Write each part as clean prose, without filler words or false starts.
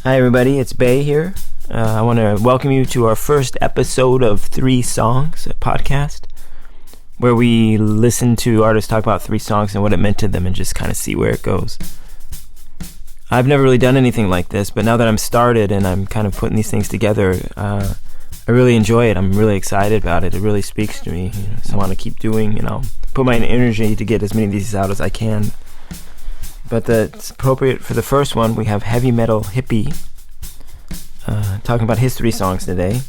Hi everybody, it's Bay here. I want to welcome you to our first episode of 3 Songs, a podcast, where we listen to artists talk about 3 songs and what it meant to them and just kind of see where it goes. I've never really done anything like this, but now that I'm started and I'm kind of putting these things together, I really enjoy it. I'm really excited about it. It really speaks to me. So I want to keep doing, put my energy to get as many of these out as I can. But that's appropriate for the first one. We have Hvymtlhpp, talking about history songs today.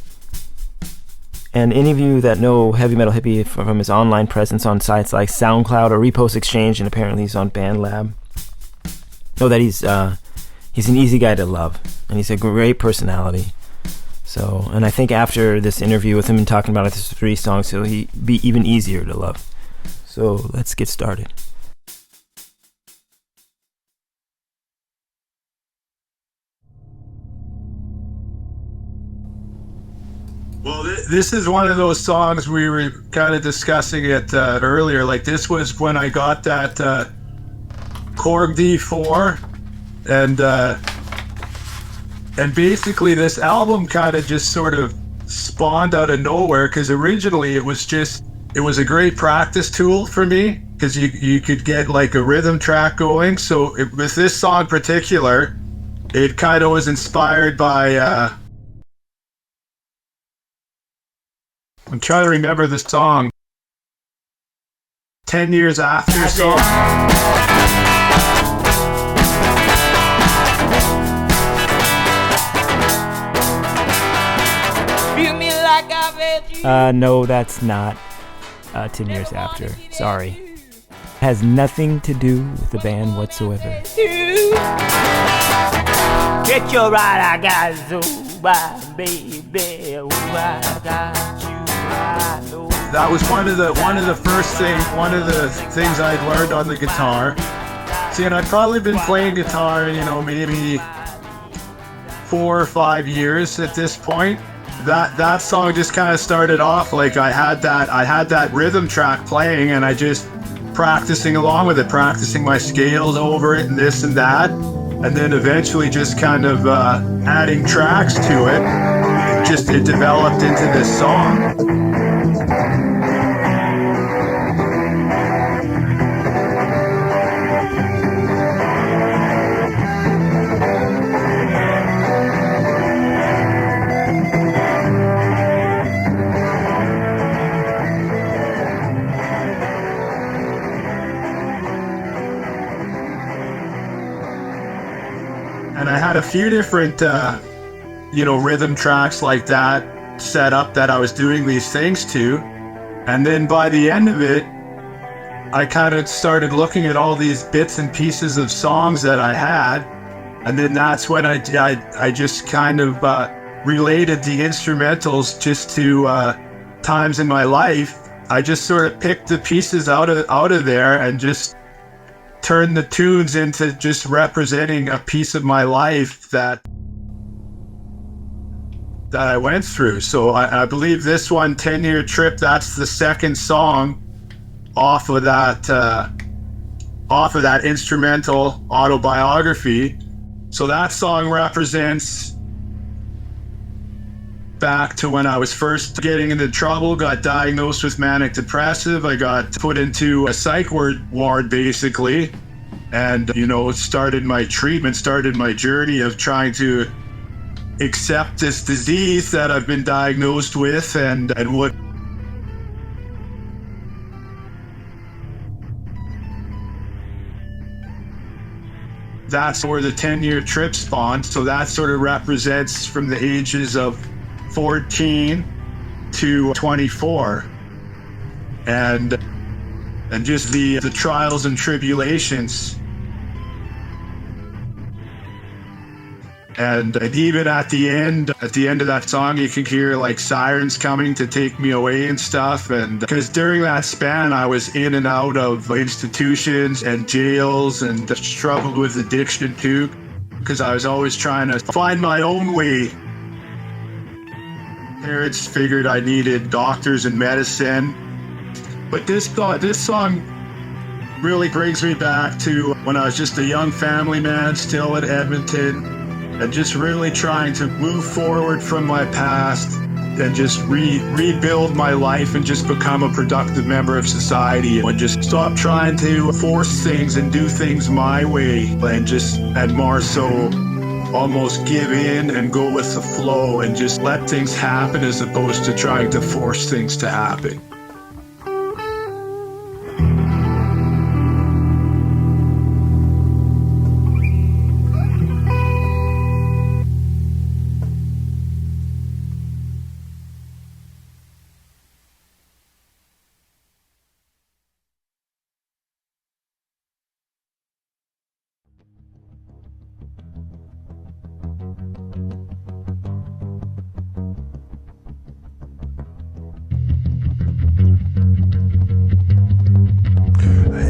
And any of you that know Hvymtlhpp from his online presence on sites like SoundCloud or Repost Exchange, and apparently he's on BandLab, know that he's an easy guy to love, and he's a great personality. So, and I think after this interview with him and talking about his 3 songs, he'll be even easier to love. So let's get started. Well, this is one of those songs we were kind of discussing it earlier. Like, this was when I got that Korg D4, and basically this album kind of just sort of spawned out of nowhere, because originally it was a great practice tool for me, because you could get like a rhythm track going. So with this song in particular, it kind of was inspired by I'm trying to remember the song. 10 Years After song. No, that's not 10 Years After. Sorry. Has nothing to do with the band whatsoever. Get your right, I got Zuba, baby. Ooh, I got you. That was one of the things I'd learned on the guitar. See, and I'd probably been playing guitar, maybe 4 or 5 years at this point. That song just kind of started off like I had that rhythm track playing, and I just practicing along with it, practicing my scales over it and this and that, and then eventually just kind of adding tracks to it. It developed into this song. And I had a few different, rhythm tracks like that set up that I was doing these things to. And then by the end of it, I kind of started looking at all these bits and pieces of songs that I had. And then that's when I just kind of related the instrumentals just to times in my life. I just sort of picked the pieces out of there and just turned the tunes into just representing a piece of my life that I went through. So I believe this one, 10-Year Trip, that's the second song off of that instrumental autobiography. So that song represents back to when I was first getting into trouble, got diagnosed with manic depressive. I got put into a psych ward basically, and started my treatment, started my journey of trying to accept this disease that I've been diagnosed with, and what that's where the 10-year trip spawned. So that sort of represents from the ages of 14 to 24, and just the trials and tribulations. And even at the end of that song, you can hear like sirens coming to take me away and stuff. And because during that span, I was in and out of institutions and jails, and struggled with addiction too, because I was always trying to find my own way. Parents figured I needed doctors and medicine. But this song really brings me back to when I was just a young family man still in Edmonton. and just really trying to move forward from my past and just rebuild my life and just become a productive member of society and just stop trying to force things and do things my way and more so almost give in and go with the flow and just let things happen as opposed to trying to force things to happen.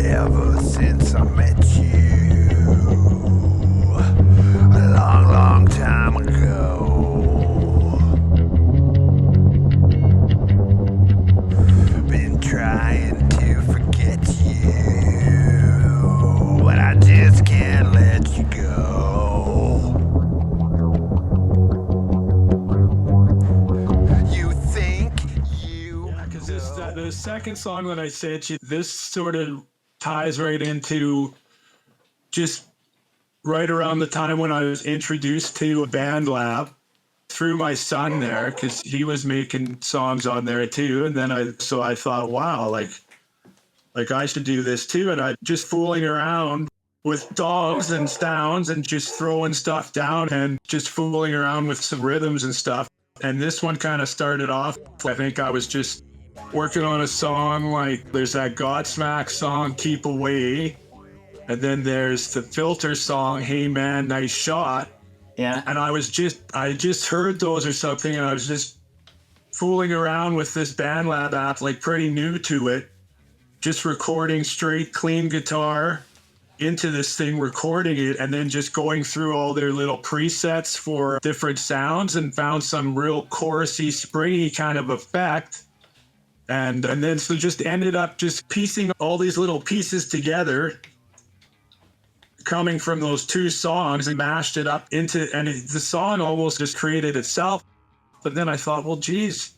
Ever since I met you a long, long time ago, been trying to forget you, but I just can't let you go. You think you Yeah, because the second song that I sent you, this sort of ties right into just right around the time when I was introduced to BandLab through my son there, because he was making songs on there too. And then I thought, wow, like I should do this too. And I just fooling around with dogs and sounds and just throwing stuff down and just fooling around with some rhythms and stuff. And this one kind of started off, I think I was just working on a song, like there's that Godsmack song, Keep Away. And then there's the Filter song, Hey Man, Nice Shot. Yeah. And I just heard those or something, and I was just fooling around with this BandLab app, like pretty new to it, just recording straight, clean guitar into this thing, recording it, and then just going through all their little presets for different sounds and found some real chorusy, springy kind of effect. And then so just ended up just piecing all these little pieces together coming from those two songs and mashed it up into, and the song almost just created itself. But then I thought, well, geez,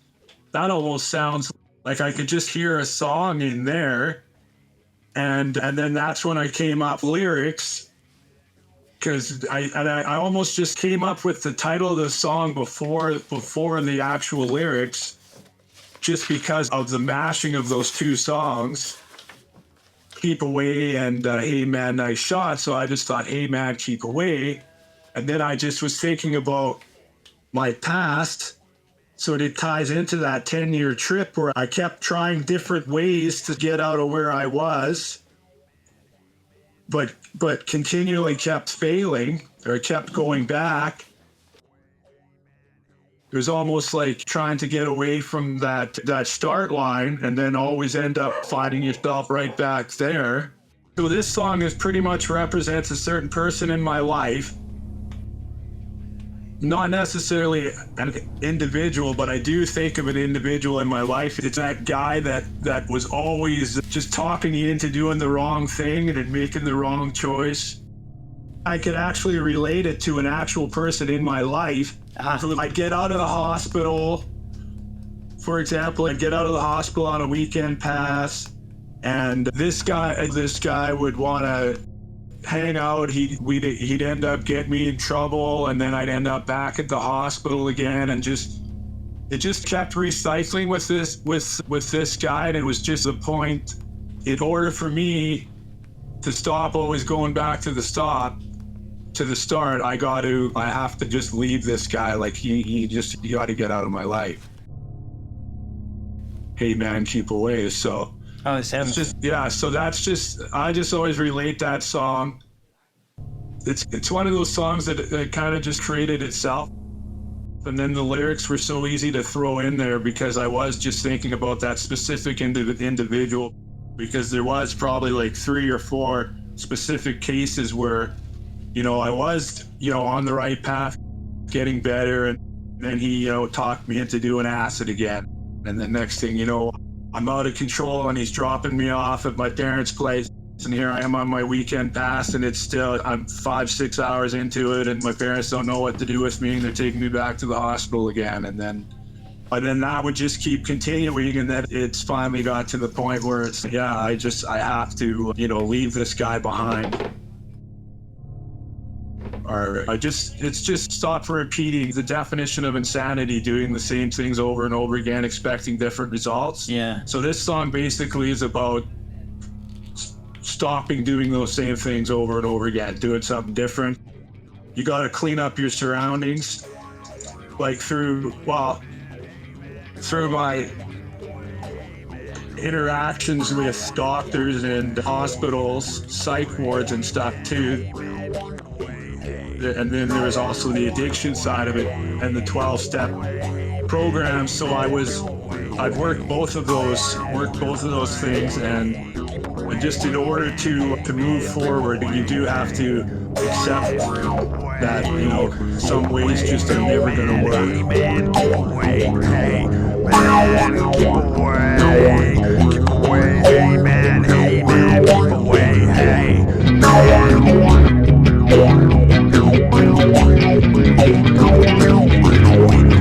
that almost sounds like I could just hear a song in there. And then that's when I came up with lyrics, because I almost just came up with the title of the song before the actual lyrics, just because of the mashing of those two songs, Keep Away and Hey Man, Nice Shot. So I just thought, Hey Man, Keep Away. And then I just was thinking about my past. So it ties into that 10-year trip where I kept trying different ways to get out of where I was, but continually kept failing or kept going back. It was almost like trying to get away from that start line and then always end up finding yourself right back there. So this song pretty much represents a certain person in my life. Not necessarily an individual, but I do think of an individual in my life. It's that guy that was always just talking you into doing the wrong thing and making the wrong choice. I could actually relate it to an actual person in my life. So I'd get out of the hospital, for example, I'd get out of the hospital on a weekend pass, and this guy would want to hang out. He'd end up getting me in trouble, and then I'd end up back at the hospital again, and it just kept recycling with this guy. And it was just the point, in order for me to stop always going back to the start, I have to just leave this guy. Like he got to get out of my life. Hey Man, Keep Away. So Oh, sounds just, yeah, so that's just, I just always relate that song. It's one of those songs that kind of just created itself. And then the lyrics were so easy to throw in there because I was just thinking about that specific individual, because there was probably like 3 or 4 specific cases where, I was, on the right path, getting better, and then he, talked me into doing acid again. And the next thing you know, I'm out of control and he's dropping me off at my parents' place And here I am on my weekend pass, and it's still, I'm 5-6 hours into it, and my parents don't know what to do with me, and they're taking me back to the hospital again. And then that would just keep continuing, and then it's finally got to the point where it's, I have to, leave this guy behind. Or it's just stop repeating the definition of insanity, doing the same things over and over again, expecting different results. Yeah. So this song basically is about stopping doing those same things over and over again, doing something different. You got to clean up your surroundings, like through my interactions with doctors and hospitals, psych wards and stuff too. And then there was also the addiction side of it and the 12-step program. So I've worked both of those things, and just in order to move forward, you do have to accept that, some ways just are never gonna work. Hey man, keep away, hey man, keep away, keep away, hey man, keep away, hey man.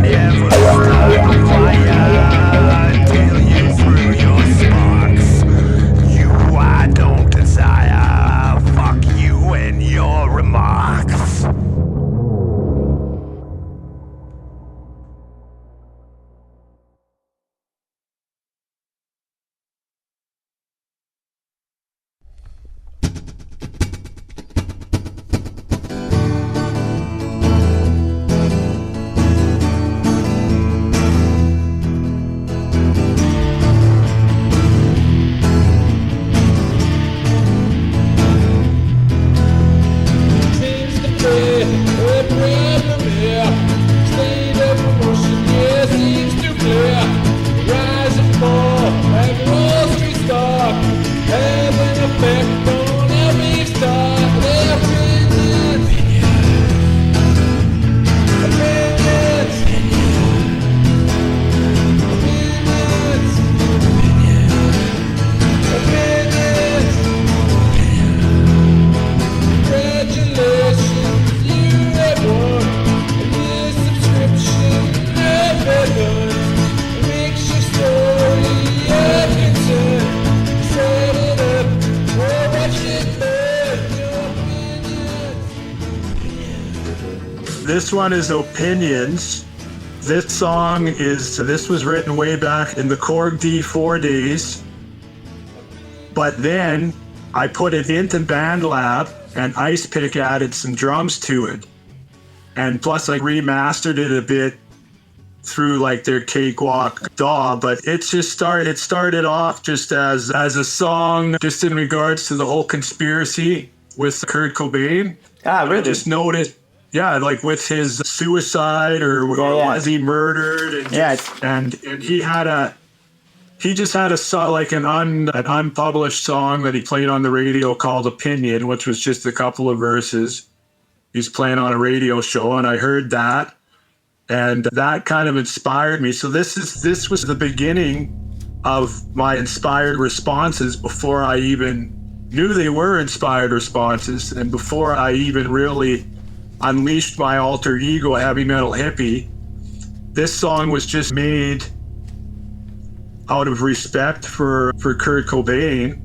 Never start a fire till you threw your sparks. You I don't desire. Fuck you and your remarks. This one is Opinions. This was written way back in the Korg D4 days. But then I put it into BandLab, and Ice Pick added some drums to it. And plus I remastered it a bit through like their Cakewalk DAW, but it started off just as a song, just in regards to the whole conspiracy with Kurt Cobain. Really? I just noticed, like with his suicide or was he murdered? And he just had a song, like an unpublished song that he played on the radio called Opinion, which was just a couple of verses. He's playing on a radio show, and I heard that, and that kind of inspired me. So this was the beginning of my inspired responses before I even knew they were inspired responses, and before I even really unleashed my alter ego, Heavy Metal Hippie. This song was just made out of respect for Kurt Cobain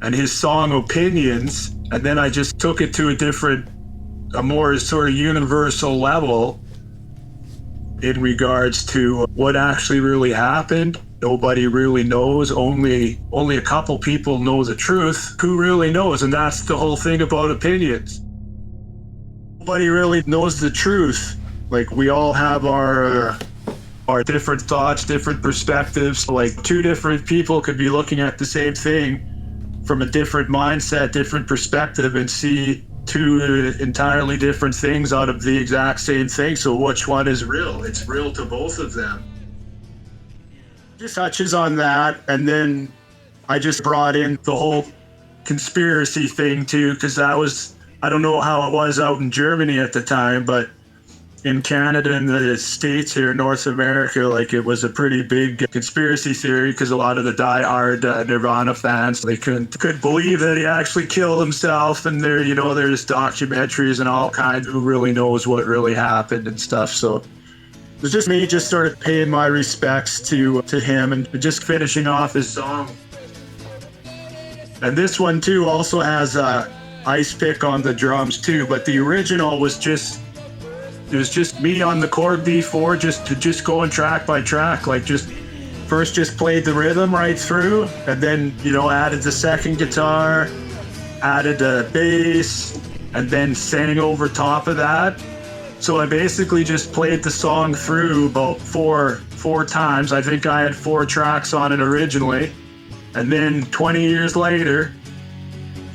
and his song Opinions, and then I just took it to a more sort of universal level in regards to what actually really happened. Nobody really knows. Only a couple people know the truth. Who really knows? And that's the whole thing about Opinions. Nobody really knows the truth. Like, we all have our different thoughts, different perspectives. Like, two different people could be looking at the same thing from a different mindset, different perspective, and see two entirely different things out of the exact same thing. So which one is real? It's real to both of them. Just touches on that, and then I just brought in the whole conspiracy thing too, because that was, I don't know how it was out in Germany at the time, but in Canada and the States here in North America, like it was a pretty big conspiracy theory because a lot of the die-hard Nirvana fans, they couldn't believe that he actually killed himself. And there's documentaries and all kinds. Who really knows what really happened and stuff. So it was just me just sort of paying my respects to him and just finishing off his song. And this one too also has Ice Pick on the drums too, but the original was just me on the chord B4, just going track by track, like just played the rhythm right through, and then added the second guitar, added a bass, and then sang over top of that. So I basically just played the song through about four times. I think I had 4 tracks on it originally, and then 20 years later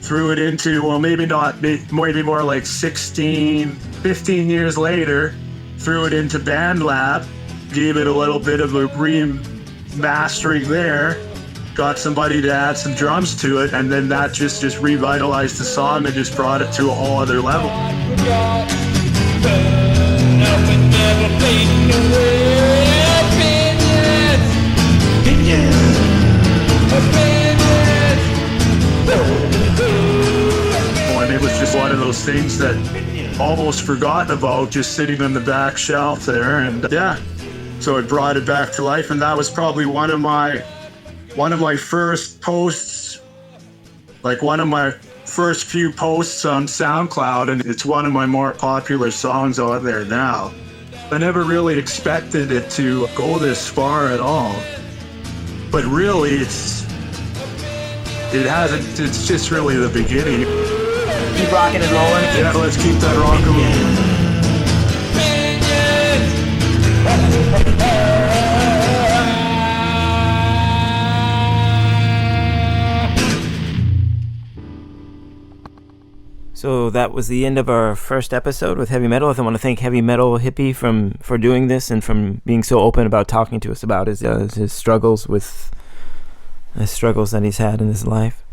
threw it into, well, maybe more like 15 years later, threw it into BandLab, gave it a little bit of a remastering there, got somebody to add some drums to it, and then that just revitalized the song and just brought it to a whole other level. And it was just one of those things that almost forgotten about, just sitting on the back shelf there, and so it brought it back to life. And that was probably one of my first posts, like one of my first few posts on SoundCloud, and it's one of my more popular songs on there now. I never really expected it to go this far at all, but really it's just really the beginning. Keep rocking and rolling. Yeah, let's keep that rock and roll. So that was the end of our first episode with Heavy Metal. I want to thank Hvymtlhpp for doing this and from being so open about talking to us about his struggles that he's had in his life.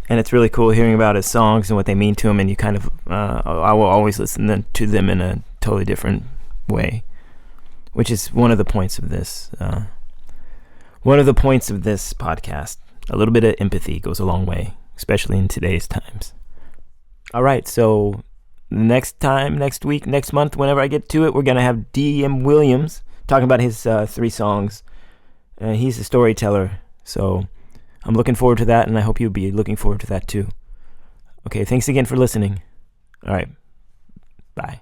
And it's really cool hearing about his songs and what they mean to him, and you kind of, I will always listen to them in a totally different way, which is one of the points of this. One of the points of this podcast. A little bit of empathy goes a long way, especially in today's times. All right, so next week, next month, whenever I get to it, we're going to have D.M. Williams talking about his 3 songs. He's a storyteller, so I'm looking forward to that, and I hope you'll be looking forward to that too. Okay, thanks again for listening. All right, bye.